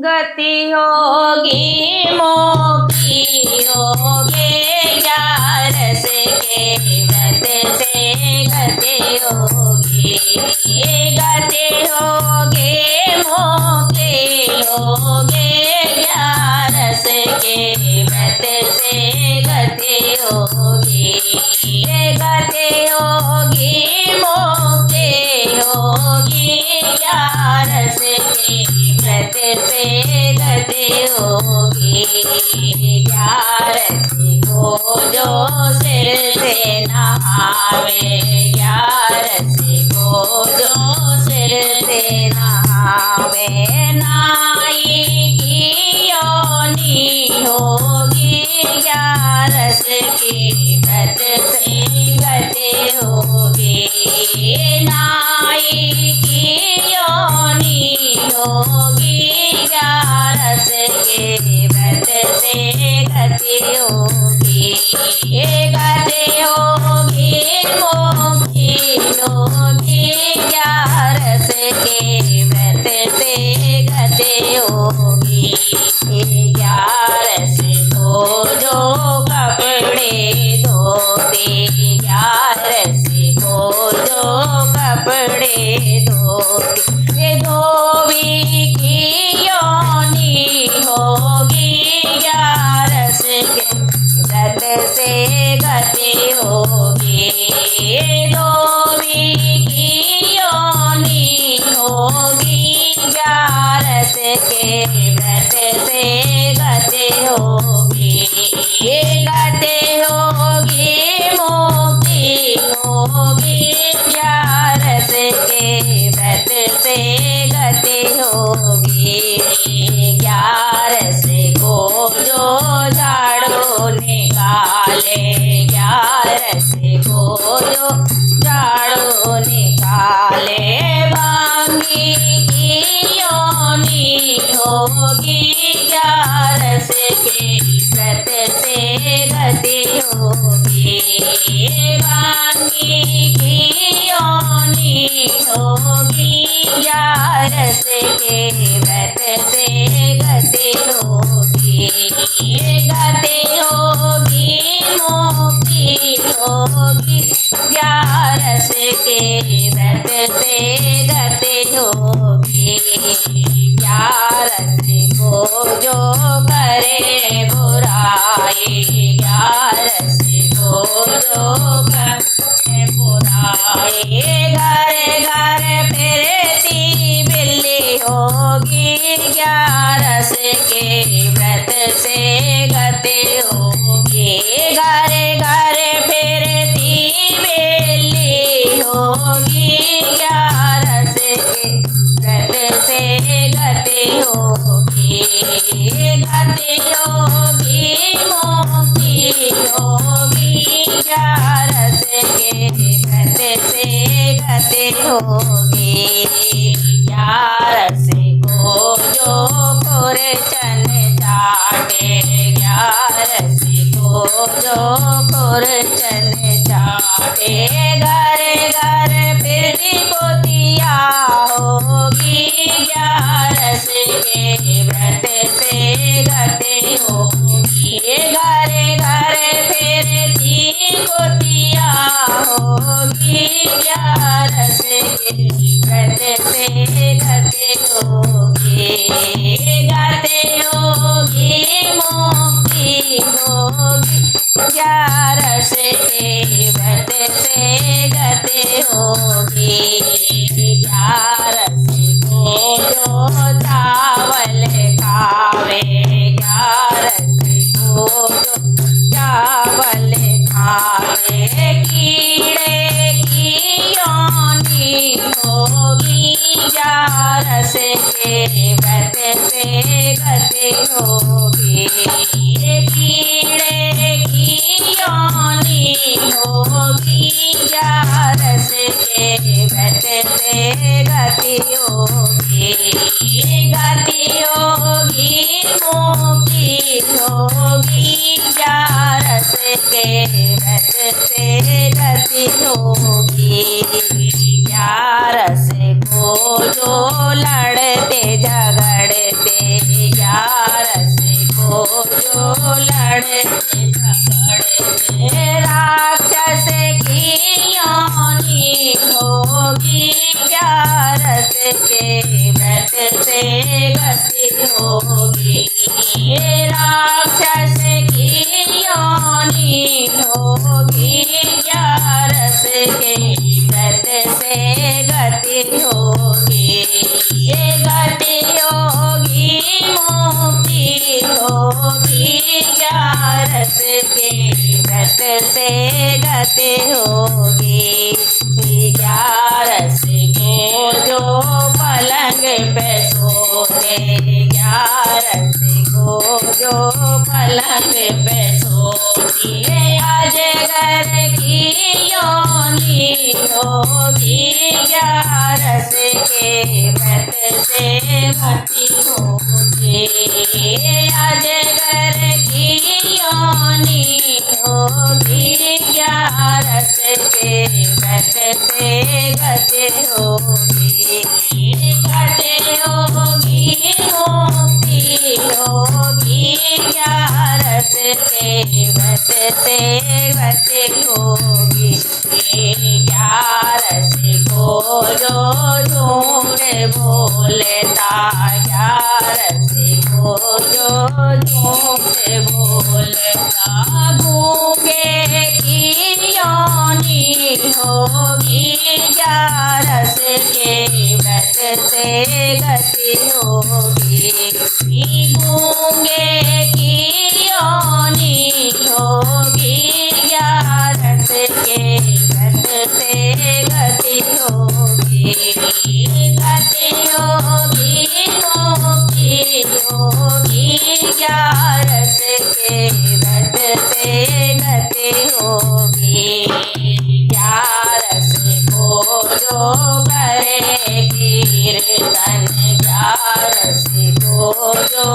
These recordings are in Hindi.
गति होगी मोक्ति होगी ग्यारस के व्रत से गति होगी। गति होगी मोक्ति होगी ग्यारस के व्रत से गति होगी। गति होगी मोक्ति होगी ग्यारस के व्रत से गति होगी। ग्यारस को जो सिर से नहावे ग्यारस को जो सिर से नहावे नाई की योनि होगी ग्यारस के व्रत से गति होगी। नाई की योनि होगी ग्यारस के व्रत से गति होगी। गति होगी मोक्ति होगी ग्यारस के व्रत से गति होगी। ग्यारस को जो कपड़े धोते ग्यारस को जो कपड़े धोते धोबी की योनि होगी ग्यारस के व्रत से गति होगी। धोबी की योनि होगी ग्यारस के व्रत से गति होगी। गति होगी मोक्ति होगी ग्यारस के व्रत से गति होगी। ग्यारस को जो झाड़ू निकाले ग्यारस को जो झाड़ू निकाले भांगी की योनि होगी ग्यारस के व्रत से गति होगी। भांगी की योनि होगी ग्यारस के व्रत से गति होगी। गति होगी मोक्ति होगी ग्यारस के व्रत से गति होगी। ग्यारस को जो करे बुराई ग्यारस को जो करे बुराई घर घर फिरती बिल्ली होगी ग्यारस के व्रत से गति होगी। घर घर फिरती बिल्ली होगी ग्यारस के व्रत से गति होगी। गति होगी मोक्ति होगी ग्यारस के व्रत से गति होगी। ग्यारस को जो खुरचन चाटे ग्यारस को जो खुरचन चाटे घर घर फिरती पोतिया होगी ग्यारस के व्रत से गति होगी। घर घर फिरती पोतिया होगी ग्यारस के व्रत से गति होगी। गति होगी मोक्ति होगी ग्यारस के व्रत से गति होगी। ग्यारस को जो चावल खावे ग्यारस को जो चावल खावे कीड़े की योनि होगी ग्यारस के व्रत से गति होगी। कीड़े की योनि होगी ग्यारस के व्रत से गति होगी। गति होगी मोक्ति होगी ग्यारस के व्रत से गति होगी। ग्यारस को जो लड़ते झगड़ते जो लड़ते झगड़ते राक्षस की योनि होगी ग्यारस के व्रत से गति होगी राक्षस की योनि होगी ग्यारस के व्रत से गति होगी ये गति होगी मुक्ति होगी ग्यारस के व्रत से गति होगी ग्यारस को जो पलंग पे सोते ग्यारस को जो पलंग पे सोती अजगर की योनि होगी ग्यारस के व्रत से मति होगी अजगर की योनि होगी ग्यारस के व्रत से गति होगी गति होगी मुक्ति होगी ग्यारस के व्रत से गति होगी ग्यारस को जो झूठ बोलता ग्यारस को जो झूठ बोलता गूंगे की योनि होगी ग्यारस के व्रत से गति होगी गूंगे की योनि होगी ग्यारस के व्रत से गति होगी गति होगी मुक्ति होगी ग्यारस के व्रत से गति होगी ग्यारस को जो करे कीर्तन ग्यारस को जो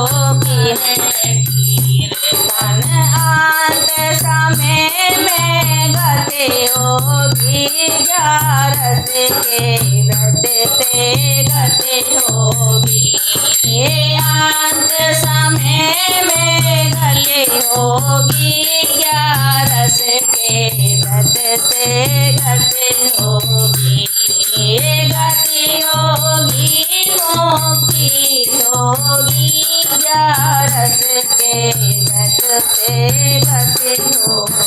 करे कीर्तन अंत समय में गति होगी ग्यारस के व्रत से गति होगी अंत समय में गति होगी ग्यारस के व्रत से गति होगी गति होगी मुक्ति होगी ग्यारस के व्रत से गति होगी।